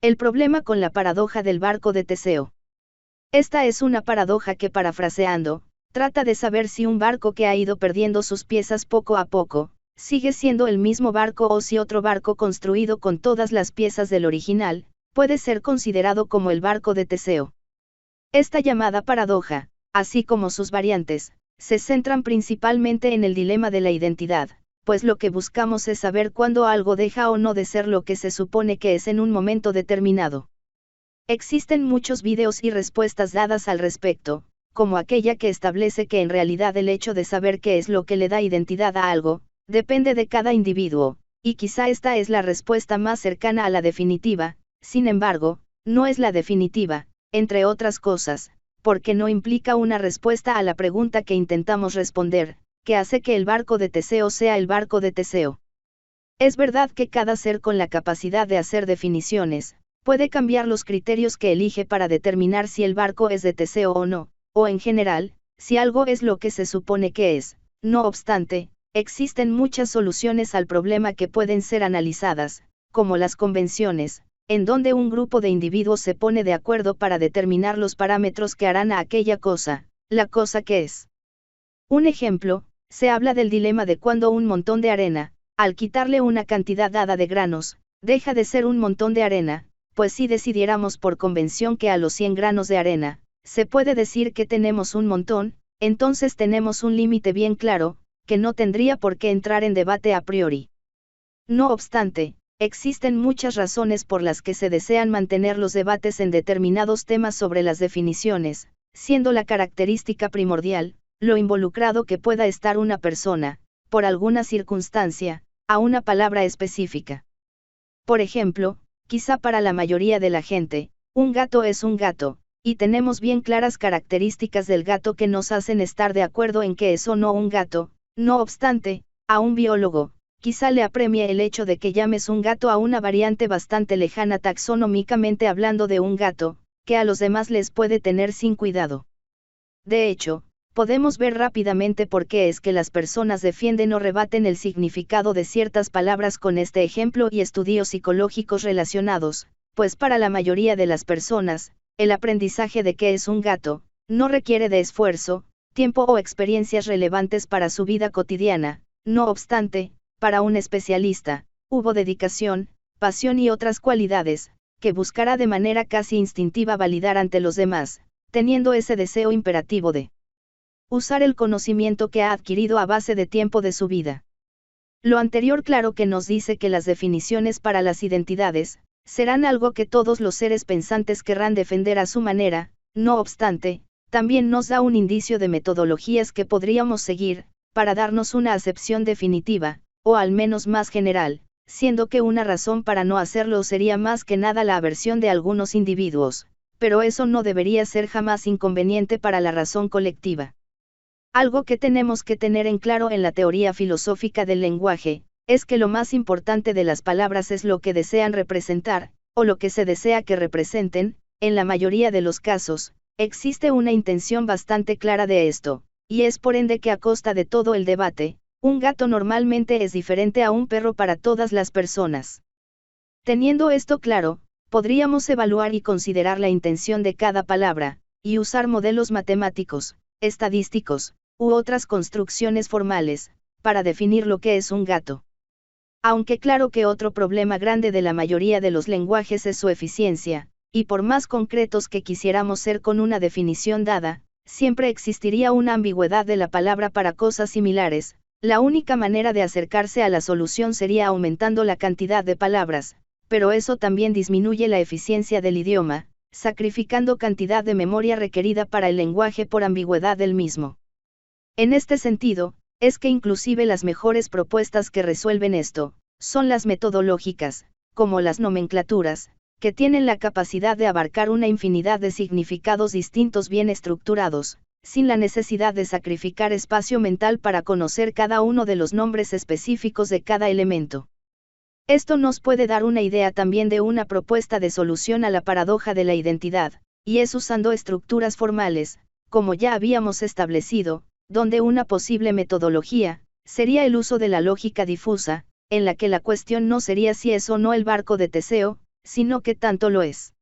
El problema con la paradoja del barco de Teseo. Esta es una paradoja que, parafraseando, trata de saber si un barco que ha ido perdiendo sus piezas poco a poco, sigue siendo el mismo barco o si otro barco construido con todas las piezas del original, puede ser considerado como el barco de Teseo. Esta llamada paradoja, así como sus variantes, se centran principalmente en el dilema de la identidad, pues lo que buscamos es saber cuándo algo deja o no de ser lo que se supone que es en un momento determinado. Existen muchos videos y respuestas dadas al respecto, como aquella que establece que en realidad el hecho de saber qué es lo que le da identidad a algo, depende de cada individuo, y quizá esta es la respuesta más cercana a la definitiva. Sin embargo, no es la definitiva, entre otras cosas, porque no implica una respuesta a la pregunta que intentamos responder, que hace que el barco de Teseo sea el barco de Teseo. Es verdad que cada ser con la capacidad de hacer definiciones, puede cambiar los criterios que elige para determinar si el barco es de Teseo o no, o en general, si algo es lo que se supone que es. No obstante, existen muchas soluciones al problema que pueden ser analizadas, como las convenciones, en donde un grupo de individuos se pone de acuerdo para determinar los parámetros que harán a aquella cosa, la cosa que es. Un ejemplo, se habla del dilema de cuando un montón de arena, al quitarle una cantidad dada de granos, deja de ser un montón de arena, pues si decidiéramos por convención que a los 100 granos de arena, se puede decir que tenemos un montón, entonces tenemos un límite bien claro, que no tendría por qué entrar en debate a priori. No obstante, existen muchas razones por las que se desean mantener los debates en determinados temas sobre las definiciones, siendo la característica primordial, lo involucrado que pueda estar una persona, por alguna circunstancia, a una palabra específica. Por ejemplo, quizá para la mayoría de la gente, un gato es un gato, y tenemos bien claras características del gato que nos hacen estar de acuerdo en que es o no un gato. No obstante, a un biólogo, quizá le apremie el hecho de que llames un gato a una variante bastante lejana taxonómicamente hablando de un gato, que a los demás les puede tener sin cuidado. De hecho, podemos ver rápidamente por qué es que las personas defienden o rebaten el significado de ciertas palabras con este ejemplo y estudios psicológicos relacionados, pues para la mayoría de las personas, el aprendizaje de qué es un gato, no requiere de esfuerzo, tiempo o experiencias relevantes para su vida cotidiana. No obstante, para un especialista, hubo dedicación, pasión y otras cualidades, que buscará de manera casi instintiva validar ante los demás, teniendo ese deseo imperativo de usar el conocimiento que ha adquirido a base de tiempo de su vida. Lo anterior claro que nos dice que las definiciones para las identidades, serán algo que todos los seres pensantes querrán defender a su manera. No obstante, también nos da un indicio de metodologías que podríamos seguir, para darnos una acepción definitiva, o al menos más general, siendo que una razón para no hacerlo sería más que nada la aversión de algunos individuos, pero eso no debería ser jamás inconveniente para la razón colectiva. Algo que tenemos que tener en claro en la teoría filosófica del lenguaje, es que lo más importante de las palabras es lo que desean representar, o lo que se desea que representen. En la mayoría de los casos, existe una intención bastante clara de esto, y es por ende que a costa de todo el debate, un gato normalmente es diferente a un perro para todas las personas. Teniendo esto claro, podríamos evaluar y considerar la intención de cada palabra, y usar modelos matemáticos, estadísticos, u otras construcciones formales, para definir lo que es un gato. Aunque claro que otro problema grande de la mayoría de los lenguajes es su eficiencia, y por más concretos que quisiéramos ser con una definición dada, siempre existiría una ambigüedad de la palabra para cosas similares. La única manera de acercarse a la solución sería aumentando la cantidad de palabras, pero eso también disminuye la eficiencia del idioma, sacrificando cantidad de memoria requerida para el lenguaje por ambigüedad del mismo. En este sentido, es que inclusive las mejores propuestas que resuelven esto, son las metodológicas, como las nomenclaturas, que tienen la capacidad de abarcar una infinidad de significados distintos bien estructurados, sin la necesidad de sacrificar espacio mental para conocer cada uno de los nombres específicos de cada elemento. Esto nos puede dar una idea también de una propuesta de solución a la paradoja de la identidad, y es usando estructuras formales, como ya habíamos establecido, donde una posible metodología, sería el uso de la lógica difusa, en la que la cuestión no sería si es o no el barco de Teseo, sino que tanto lo es.